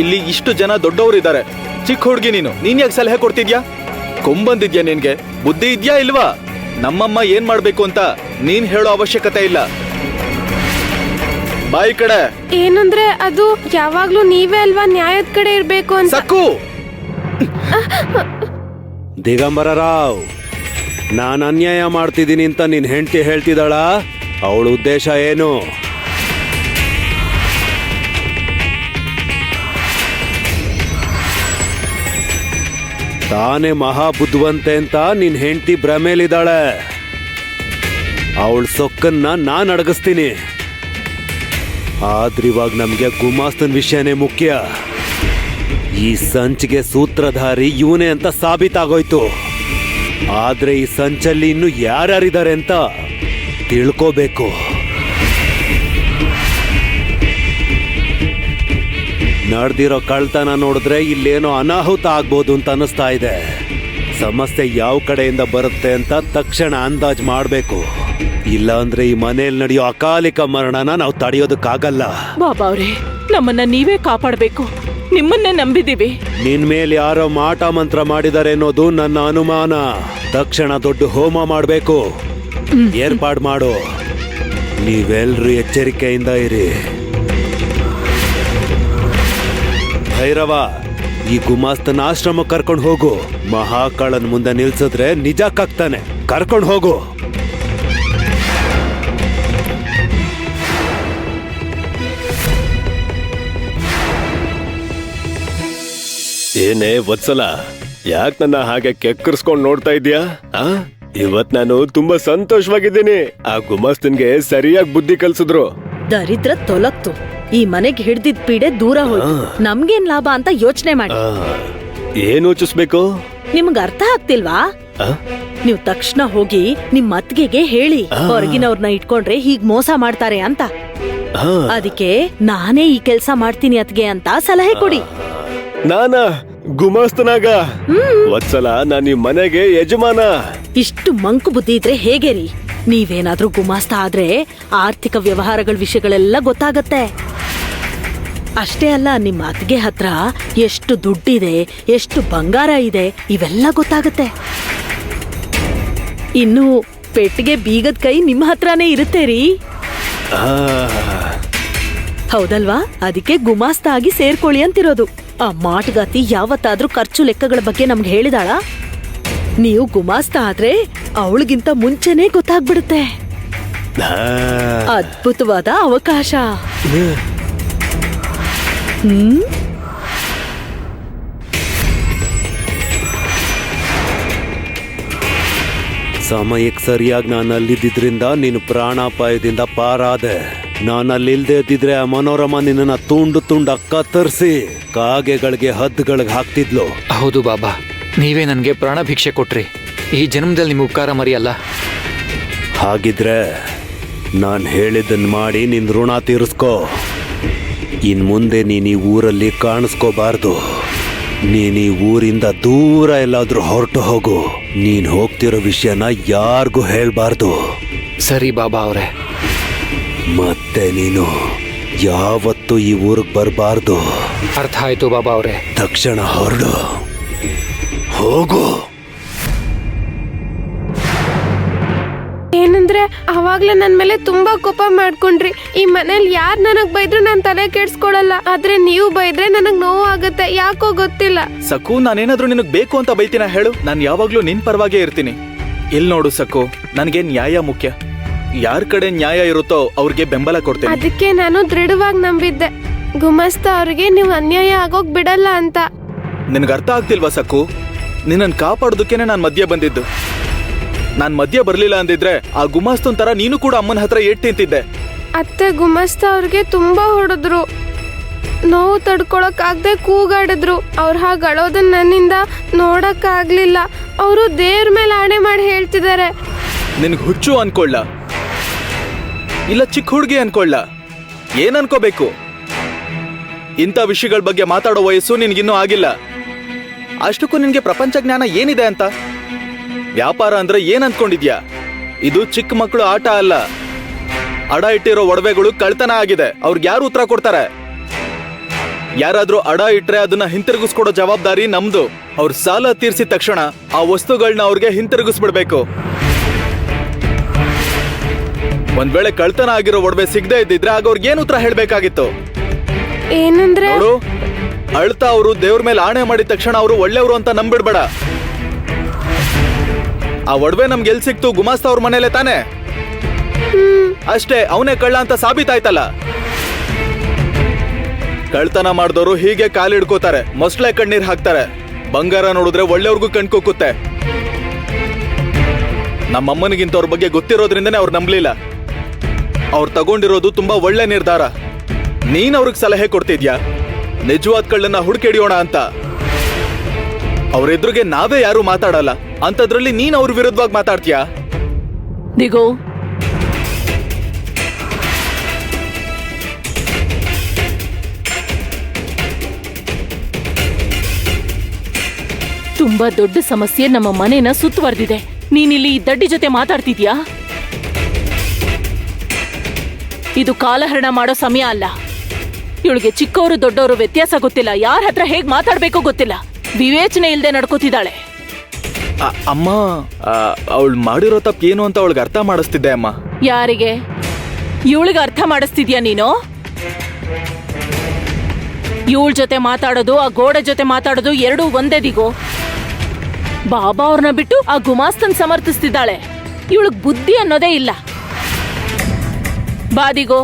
ಇಲ್ಲಿ ಇಷ್ಟು ಜನ ದೊಡ್ಡವರಿದ್ದಾರೆ, ಚಿಕ್ಕ ಹುಡುಗಿ ನೀನ್ ಯಾಕೆ ಸಲಹೆ ಕೊಡ್ತಿದ್ಯಾ? ಕೊಂಬಂದಿದ್ಯಾ? ನಿನ್ಗೆ ಬುದ್ಧಿ ಇದ್ಯಾ ಇಲ್ವಾ? ನಮ್ಮಮ್ಮ ಏನ್ ಮಾಡ್ಬೇಕು ಅಂತ ನೀನ್ ಹೇಳೋ ಅವಶ್ಯಕತೆ ಇಲ್ಲ. ಬಾಯಿ ಕಡೆ. ಏನಂದ್ರೆ ಅದು ಯಾವಾಗ್ಲೂ ನೀವೇ ಅಲ್ವಾ ನ್ಯಾಯದ ಕಡೆ ಇರ್ಬೇಕು ಅಂತ. ಸಾಕು. ದಿಗಂಬರ ರಾವ್, ನಾನು ಅನ್ಯಾಯ ಮಾಡ್ತಿದ್ದೀನಿ ಅಂತ ನಿನ್ ಹೆಂಡತಿ ಹೇಳ್ತಿದ್ದಾಳ? ಅವಳ ಉದ್ದೇಶ ಏನು? ತಾನೇ ಮಹಾಬುದ್ಧಿವಂತೆ ಅಂತ ನಿನ್ ಹೆಂಡತಿ ಭ್ರಮೇಲಿದ್ದಾಳೆ. ಅವಳ ಸೊಕ್ಕನ್ನ ನಾನು ಅಡಗಿಸ್ತೀನಿ. ಆದ್ರಿವಾಗ ನಮ್ಗೆ ಗುಮಾಸ್ತನ್ ವಿಷಯನೇ ಮುಖ್ಯ. ಈ ಸಂಚಿಗೆ ಸೂತ್ರಧಾರಿ ಇವನೇ ಅಂತ ಸಾಬೀತಾಗೋಯ್ತು. ಆದ್ರೆ ಈ ಸಂಚಲ್ಲಿ ಇನ್ನು ಯಾರ್ಯಾರಿದ್ದಾರೆ ಅಂತ ತಿಳ್ಕೋಬೇಕು. ನಡೆದಿರೋ ಕಳ್ತನ ನೋಡಿದ್ರೆ ಇಲ್ಲೇನೋ ಅನಾಹುತ ಆಗ್ಬೋದು ಅಂತ ಅನಿಸ್ತಾ ಇದೆ. ಸಮಸ್ಯೆ ಯಾವ ಕಡೆಯಿಂದ ಬರುತ್ತೆ ಅಂತ ತಕ್ಷಣ ಅಂದಾಜ್ ಮಾಡಬೇಕು. ಇಲ್ಲ ಅಂದ್ರೆ ಈ ಮನೆಯಲ್ಲಿ ನಡೆಯೋ ಅಕಾಲಿಕ ಮರಣನ ನಾವು ತಡೆಯೋದಕ್ಕಾಗಲ್ಲ. ಬಾಬಾ ಅವ್ರೆ, ನಮ್ಮನ್ನ ನೀವೇ ಕಾಪಾಡಬೇಕು. ನಿಮ್ಮನ್ನೇ ನಂಬಿದೀವಿ. ನಿನ್ ಮೇಲೆ ಯಾರೋ ಮಾಟ ಮಂತ್ರ ಮಾಡಿದ್ದಾರೆ ಅನ್ನೋದು ನನ್ನ ಅನುಮಾನ. ತಕ್ಷಣ ದೊಡ್ಡ ಹೋಮ ಮಾಡಬೇಕು. ಏರ್ಪಾಡು ಮಾಡು. ನೀವೆಲ್ರೂ ಎಚ್ಚರಿಕೆಯಿಂದ ಇರಿ. ಭೈರವ, ಈ ಗುಮಾಸ್ತನ ಆಶ್ರಮ ಕರ್ಕೊಂಡು ಹೋಗು. ಮಹಾಕಾಳನ್ ಮುಂದೆ ನಿಲ್ಸಿದ್ರೆ ನಿಜ ಕಕ್ತಾನೆ. ಕರ್ಕೊಂಡು ಹೋಗು. ಏನೇ ವತ್ಸಲ, ಯಾಕೆ ನನ್ನ ಹಾಗೆ ಕೆಕ್ಕರ್ಸ್ಕೊಂಡ್ ನೋಡ್ತಾ ಇದ್ಯಾ? ಇವತ್ ನಾನು ತುಂಬಾ ಸಂತೋಷವಾಗಿದ್ದೀನಿ. ಆ ಗುಮಾಸ್ತನ್ಗೆ ಸರಿಯಾಗಿ ಬುದ್ಧಿ ಕಲ್ಸಿದ್ರು. ದರಿದ್ರ ತೊಲಗ್ತು. ಈ ಮನೆಗೆ ಹಿಡ್ದಿದ್ ಪೀಡೆ ದೂರ ಹೋಯ್ತು. ನಮ್ಗೇನ್ ಲಾಭ ಅಂತ ಯೋಚನೆ ಮಾಡಿ. ಏನ್ ಯೋಚಿಸ್ಬೇಕು? ನಿಮ್ಗ್ ಅರ್ಥ ಆಗ್ತಿಲ್ವಾ? ನೀವ್ ತಕ್ಷಣ ಹೋಗಿ ನಿಮ್ ಅತ್ತಿಗೆಗೆ ಹೇಳಿ, ಹೊರಗಿನವ್ರನ್ನ ಇಟ್ಕೊಂಡ್ರೆ ಹೀಗ್ ಮೋಸ ಮಾಡ್ತಾರೆ ಅಂತ. ಅದಕ್ಕೆ ನಾನೇ ಈ ಕೆಲ್ಸ ಮಾಡ್ತೀನಿ ಅತ್ಗೆ ಅಂತ ಸಲಹೆ ಕೊಡಿ. ನಾನಾ ಗುಮಾಸ್ತನಾಗ? ವತ್ಸಲ, ನಾನ್ ಈ ಮನೆಗೆ ಯಜಮಾನ. ಇಷ್ಟು ಮಂಕು ಬುದ್ಧಿ ಇದ್ರೆ ಹೇಗೆ ರೀ? ನೀವೇನಾದ್ರೂ ಗುಮಾಸ್ತ ಆದ್ರೆ ಆರ್ಥಿಕ ವ್ಯವಹಾರಗಳ ವಿಷಯಗಳೆಲ್ಲ ಗೊತ್ತಾಗತ್ತೆ. ಅಷ್ಟೇ ಅಲ್ಲ, ನಿಮ್ಮ ಅತ್ತಿಗೆ ಹತ್ರ ಎಷ್ಟು ದುಡ್ಡಿದೆ, ಎಷ್ಟು ಬಂಗಾರ ಇದೆ, ಇವೆಲ್ಲ ಗೊತ್ತಾಗತ್ತೆ. ಇನ್ನು ಪೆಟ್ಟಿಗೆ ಬೀಗದ ಕೈ ನಿಮ್ಮ ಹತ್ರನೇ ಇರುತ್ತೆ ರೀ. ಹೌದಲ್ವಾ? ಅದಕ್ಕೆ ಗುಮಾಸ್ತ ಆಗಿ ಸೇರ್ಕೊಳ್ಳಿ ಅಂತಿರೋದು. ಆ ಮಾಟಗಾತಿ ಯಾವತ್ತಾದ್ರೂ ಖರ್ಚು ಲೆಕ್ಕಗಳ ಬಗ್ಗೆ ನಮ್ಗೆ ಹೇಳಿದಾಳ? ನೀವು ಗುಮಾಸ್ತ ಆದ್ರೆ ಅವಳಿಗಿಂತ ಮುಂಚೆನೆ ಗೊತ್ತಾಗ್ಬಿಡುತ್ತೆ. ಅದ್ಭುತವಾದ ಅವಕಾಶ. ಸಮಯಕ್ಕೆ ಸರಿಯಾಗಿ ನಾನು ಅಲ್ಲಿದ್ದಿದ್ರಿಂದ ನೀನು ಪ್ರಾಣಾಪಾಯದಿಂದ ಪಾರಾದೆ. ನಾನು ಅಲ್ಲಿಲ್ದೇ ಇದ್ದಿದ್ರೆ ಆ ಮನೋರಮ ನಿನ್ನ ತುಂಡು ತುಂಡು ಕತ್ತರಿಸಿ ಕಾಗೆಗಳಿಗೆ ಹದ್ದುಗಳಿಗೆ ಹಾಕ್ತಿದ್ಲು. ಹೌದು ಬಾಬಾ, ನೀವೇ ನನಗೆ ಪ್ರಾಣ ಭಿಕ್ಷೆ ಕೊಟ್ರಿ. ಈ ಜನ್ಮದಲ್ಲಿ ನಿಮ್ಮ ಉಪಕಾರ ಮರಿಯಲ್ಲ. ಹಾಗಿದ್ರೆ ನಾನು ಹೇಳಿದ್ದನ್ನು ಮಾಡಿ ನಿನ್ನ ಋಣ ತೀರಿಸ್ಕೋ. ಇನ್ ಮುಂದೆ ನೀನು ಈ ಊರಲ್ಲಿ ಕಾಣಿಸ್ಕೋಬಾರ್ದು. ನೀನು ಈ ಊರಿಂದ ದೂರ ಎಲ್ಲಾದ್ರೂ ಹೊರಟು ಹೋಗು. ನೀನು ಹೋಗ್ತಿರೋ ವಿಷಯನ ಯಾರಿಗೂ ಹೇಳ್ಬಾರ್ದು. ಸರಿ ಬಾಬಾ ಅವರೇ. ಮತ್ತೆ ನೀನು ಯಾವತ್ತೂ ಈ ಊರಿಗೆ ಬರಬಾರ್ದು. ಅರ್ಥ ಆಯ್ತು ಬಾಬಾ ಅವರೇ. ತಕ್ಷಣ ಹೊರಡು. ಹೋಗು. ಏನಂದ್ರೆ ಅವಾಗ್ಲೇ ನನ್ ಮೇಲೆ ತುಂಬಾ ಕೋಪ ಮಾಡ್ಕೊಂಡ್ರಿ. ಈ ಮನೇಲಿ ಯಾರ್ ನನಗ್ ಬೈದ್ರು ನಾನ್ ತಲೆ ಕೆಡ್ಸ್ಕೊಳಲ್ಲ. ಆದ್ರೆ ನೀವು ಬೈದ್ರೆ ನನಗ್ ನೋವು ಆಗತ್ತೆ. ಯಾಕೋ ಗೊತ್ತಿಲ್ಲ. ಸಕು, ನಾನೇನಾದ್ರೂ ನಿನಗ್ ಬೇಕು ಅಂತ ಬೈತೀನ ಹೇಳು? ನಾನ್ ಯಾವಾಗ್ಲೂ ನಿನ್ ಪರವಾಗೇ ಇರ್ತೀನಿ. ಇಲ್ ನೋಡು ಸಕು, ನನ್ಗೆ ನ್ಯಾಯ ಮುಖ್ಯ. ಯಾರ್ ಕಡೆ ನ್ಯಾಯ ಇರುತ್ತೋ ಅವ್ರಿಗೆ ಬೆಂಬಲ ಕೊಡ್ತೀನಿ. ಅದಕ್ಕೆ ನಾನು ದೃಢವಾಗಿ ನಂಬಿದ್ದೆ ಗುಮಾಸ್ತ ಅವ್ರಿಗೆ ನೀವು ಅನ್ಯಾಯ ಆಗೋಗ್ ಬಿಡಲ್ಲ ಅಂತ. ನಿನಗೆ ಅರ್ಥ ಆಗ್ತಿಲ್ವಾ ಸಕು? ನಿನ್ನನ್ ಕಾಪಾಡೋದಕ್ಕೇನೆ ನಾನ್ ಮಧ್ಯ ಬಂದಿದ್ದು. ನಾನ್ ಮಧ್ಯ ಬರ್ಲಿಲ್ಲ ಅಂದಿದ್ರೆ ಆ ಗುಮಾಸ್ತನ್ ತರ ನೀನು ಕೂಡ ಅಮ್ಮನ ಹತ್ರ ಏಟ್ ತಿಂತಿದ್ದೆ. ಅತ್ತೆ ಗುಮಾಸ್ತ ಅವ್ರಿಗೆ ತುಂಬಾ ಹೊಡೆದ್ರು. ನೋವು ತಡ್ಕೊಳಕ್ ಆಗದೆ ಕೂಗಾಡಿದ್ರು. ಅವ್ರ ಹಾಗೆ ಅಳೋದನ್ನ ನನ್ನಿಂದ ನೋಡಕ್ ಆಗ್ಲಿಲ್ಲ. ಅವರು ದೇವ್ರ ಮೇಲೆ ಆಣೆ ಮಾಡಿ ಹೇಳ್ತಿದ್ದಾರೆ. ನಿನ್ಗೆ ಹುಚ್ಚು ಅನ್ಕೊಳ್ಳ, ಇಲ್ಲ ಚಿಕ್ಕ ಹುಡುಗಿ ಅನ್ಕೊಳ್ಳ, ಏನ್ ಅನ್ಕೋಬೇಕು? ಇಂಥ ವಿಷಯಗಳ ಬಗ್ಗೆ ಮಾತಾಡೋ ವಯಸ್ಸು ನಿನ್ಗಿನ್ನೂ ಆಗಿಲ್ಲ. ಅಷ್ಟಕ್ಕೂ ನಿನ್ಗೆ ಪ್ರಪಂಚ ಜ್ಞಾನ ಏನಿದೆ ಅಂತ? ವ್ಯಾಪಾರ ಅಂದ್ರೆ ಏನ್ ಅನ್ಕೊಂಡಿದ್ಯಾ? ಇದು ಚಿಕ್ಕ ಮಕ್ಕಳು ಆಟ ಅಲ್ಲ. ಅಡ ಇಟ್ಟಿರೋ ಒಡವೆಗಳು ಕಳ್ತನ ಆಗಿದೆ. ಅವ್ರಿಗೆ ಯಾರು ಉತ್ತರ ಕೊಡ್ತಾರೆ? ಯಾರಾದ್ರೂ ಅಡ ಇಟ್ರೆ ಅದನ್ನ ಹಿಂತಿರುಗಿಸ್ಕೊಡೋ ಜವಾಬ್ದಾರಿ ನಮ್ದು. ಅವ್ರ ಸಾಲ ತೀರ್ಸಿದ ತಕ್ಷಣ ಆ ವಸ್ತುಗಳನ್ನ ಅವ್ರಿಗೆ ಹಿಂತಿರುಗಿಸ್ಬಿಡ್ಬೇಕು. ಒಂದ್ ವೇಳೆ ಕಳ್ತನ ಆಗಿರೋ ಒಡವೆ ಸಿಗದೆ ಇದ್ದಿದ್ರೆ ಆಗ ಅವ್ರಿಗೆ ಏನ್ ಉತ್ತರ ಹೇಳ್ಬೇಕಾಗಿತ್ತು? ಏನಂದ್ರೆ ನೋಡು, ಅಳ್ತಾ ಅವರು ದೇವ್ರ ಮೇಲೆ ಆಣೆ ಮಾಡಿದ ತಕ್ಷಣ ಅವರು ಒಳ್ಳೆಯವರು ಅಂತ ನಂಬಿಡ್ಬೇಡ. ಆ ಒಡವೆ ನಮ್ಗೆ ಎಲ್ ಸಿಕ್ತು? ಗುಮಾಸ್ತ ಅವ್ರ ಮನೇಲೆ ತಾನೆ. ಅಷ್ಟೇ, ಅವನೇ ಕಳ್ಳ ಅಂತ ಸಾಬೀತಾಯ್ತಲ್ಲ. ಕಳ್ತನ ಮಾಡಿದವರು ಹೀಗೆ ಕಾಲಿಡ್ಕೋತಾರೆ, ಮೊಸಳೆ ಕಣ್ಣೀರ್ ಹಾಕ್ತಾರೆ. ಬಂಗಾರ ನೋಡಿದ್ರೆ ಒಳ್ಳೆಯವ್ರಿಗೂ ಕಣ್ಕುಕ್ಕುತ್ತೆ. ನಮ್ಮಮ್ಮನಿಗಿಂತ ಅವ್ರ ಬಗ್ಗೆ ಗೊತ್ತಿರೋದ್ರಿಂದನೇ ಅವ್ರು ನಂಬಲಿಲ್ಲ. ಅವ್ರು ತಗೊಂಡಿರೋದು ತುಂಬಾ ಒಳ್ಳೆ ನಿರ್ಧಾರ. ನೀನ್ ಅವ್ರಿಗೆ ಸಲಹೆ ಕೊಡ್ತಿದ್ಯಾ ನಿಜವಾದ ಕಳ್ಳನ್ನ ಹುಡುಕಿಡಿಯೋಣ ಅಂತ? ಅವ್ರೆದ್ರಿಗೆ ನಾವೇ ಯಾರು ಮಾತಾಡಲ್ಲ, ಅಂತದ್ರಲ್ಲಿ ನೀನ್ ಅವ್ರ ವಿರುದ್ಧವಾಗಿ ಮಾತಾಡ್ತೀಯಾ? ದಿಗು, ತುಂಬಾ ದೊಡ್ಡ ಸಮಸ್ಯೆ ನಮ್ಮ ಮನೆನ ಸುತ್ತುವರೆದಿದೆ. ನೀನಿಲ್ಲಿ ಈ ದಡ್ಡಿ ಜೊತೆ ಮಾತಾಡ್ತಿದ್ಯಾ? ಇದು ಕಾಲಹರಣ ಮಾಡೋ ಸಮಯ ಅಲ್ಲ. ಇವಳಿಗೆ ಚಿಕ್ಕವರು ದೊಡ್ಡವರು ವ್ಯತ್ಯಾಸ ಗೊತ್ತಿಲ್ಲ, ಯಾರ ಹತ್ರ ಹೇಗ್ ಮಾತಾಡ್ಬೇಕೋ ಗೊತ್ತಿಲ್ಲ, ವಿವೇಚನೆ ಇಲ್ದೆ ನಡ್ಕೋತಿದ್ದಾಳೆ. ಅಮ್ಮ, ಅವಳು ಮಾಡಿರೋ ತಪ್ಪು ಏನು ಅಂತ ಅವಳಿಗೆ ಅರ್ಥ ಮಾಡಿಸ್ತಿದ್ದೆ ಅಮ್ಮ. ಯಾರಿಗೆ? ಇವಳಿಗೆ ಅರ್ಥ ಮಾಡಿಸ್ತಿದ್ಯಾ ನೀನು? ಇವಳ ಜೊತೆ ಮಾತಾಡೋದು ಆ ಗೋಡೆ ಜೊತೆ ಮಾತಾಡೋದು ಎರಡೂ ಒಂದೇ ದಿಗು. ಬಾಬಾ ಅವ್ರನ್ನ ಬಿಟ್ಟು ಆ ಗುಮಾಸ್ತನ್ ಸಮರ್ಥಿಸ್ತಿದ್ದಾಳೆ. ಇವಳಿಗೆ ಬುದ್ಧಿ ಅನ್ನೋದೇ ಇಲ್ಲ. ಬಾ ದಿಗು,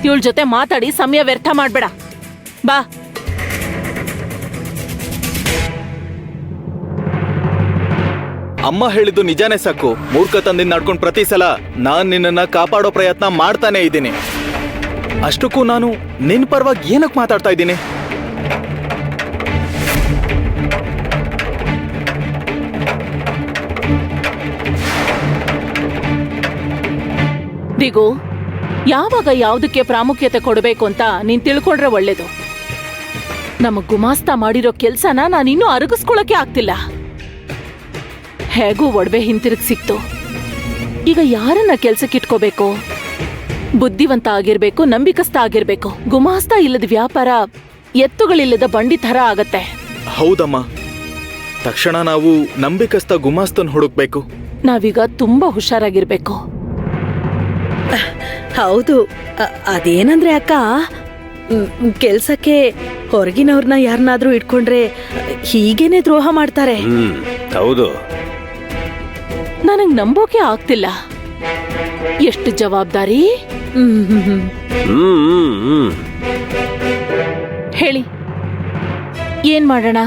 ಇವಳ ಜೊತೆ ಮಾತಾಡಿ ಸಮಯ ವ್ಯರ್ಥ ಮಾಡ್ಬೇಡ. ಬಾ. ಅಮ್ಮ ಹೇಳಿದ್ದು ನಿಜಾನೇ ಸಾಕು. ಮೂರ್ಖತನದಿಂದ ನಡ್ಕೊಂಡು ಪ್ರತಿ ಸಲ ನಾನ್ ನಿನ್ನನ್ನ ಕಾಪಾಡೋ ಪ್ರಯತ್ನ ಮಾಡ್ತಾನೆ ಇದ್ದೀನಿ. ಅಷ್ಟಕ್ಕೂ ನಾನು ನಿನ್ ಪರವಾಗಿ ಏನಕ್ಕೆ ಮಾತಾಡ್ತಾ ಇದ್ದೀನಿ? ದಿಗು, ಯಾವಾಗ ಯಾವುದಕ್ಕೆ ಪ್ರಾಮುಖ್ಯತೆ ಕೊಡಬೇಕು ಅಂತ ನೀನ್ ತಿಳ್ಕೊಂಡ್ರೆ ಒಳ್ಳೇದು. ನಮ್ಮ ಗುಮಾಸ್ತ ಮಾಡಿರೋ ಕೆಲ್ಸನ ನಾನಿನ್ನೂ ಅರಗಿಸ್ಕೊಳಕ್ಕೆ ಆಗ್ತಿಲ್ಲ. ಹೇಗೂ ಒಡವೆ ಹಿಂತಿರುಗಿ ಸಿಕ್ತು. ಈಗ ಯಾರನ್ನ ಕೆಲ್ಸಕ್ಕಿಟ್ಕೋಬೇಕು? ಬುದ್ಧಿವಂತ ಆಗಿರ್ಬೇಕು, ನಂಬಿಕಸ್ಥ ಆಗಿರ್ಬೇಕು. ಗುಮಾಸ್ತ ಇಲ್ಲದ ವ್ಯಾಪಾರ ಎತ್ತುಗಳಿಲ್ಲದ ಬಂಡಿ ಥರ ಆಗತ್ತೆ. ಹೌದಮ್ಮ, ತಕ್ಷಣ ನಾವು ನಂಬಿಕಸ್ಥ ಗುಮಾಸ್ತನ್ ಹುಡುಕ್ಬೇಕು. ನಾವೀಗ ತುಂಬಾ ಹುಷಾರಾಗಿರ್ಬೇಕು. ಹೌದು, ಅದೇನಂದ್ರೆ ಅಕ್ಕ, ಕೆಲ್ಸಕ್ಕೆ ಹೊರಗಿನವ್ರನ್ನ ಯಾರನ್ನಾದ್ರೂ ಇಟ್ಕೊಂಡ್ರೆ ಹೀಗೇನೆ ದ್ರೋಹ ಮಾಡ್ತಾರೆ. ಹೌದು. ನನಗ್ ನಂಬೋಕೆ ಆಗ್ತಿಲ್ಲ. ಎಷ್ಟು ಜವಾಬ್ದಾರಿ. ಹೇಳಿ, ಏನ್ ಮಾಡೋಣ?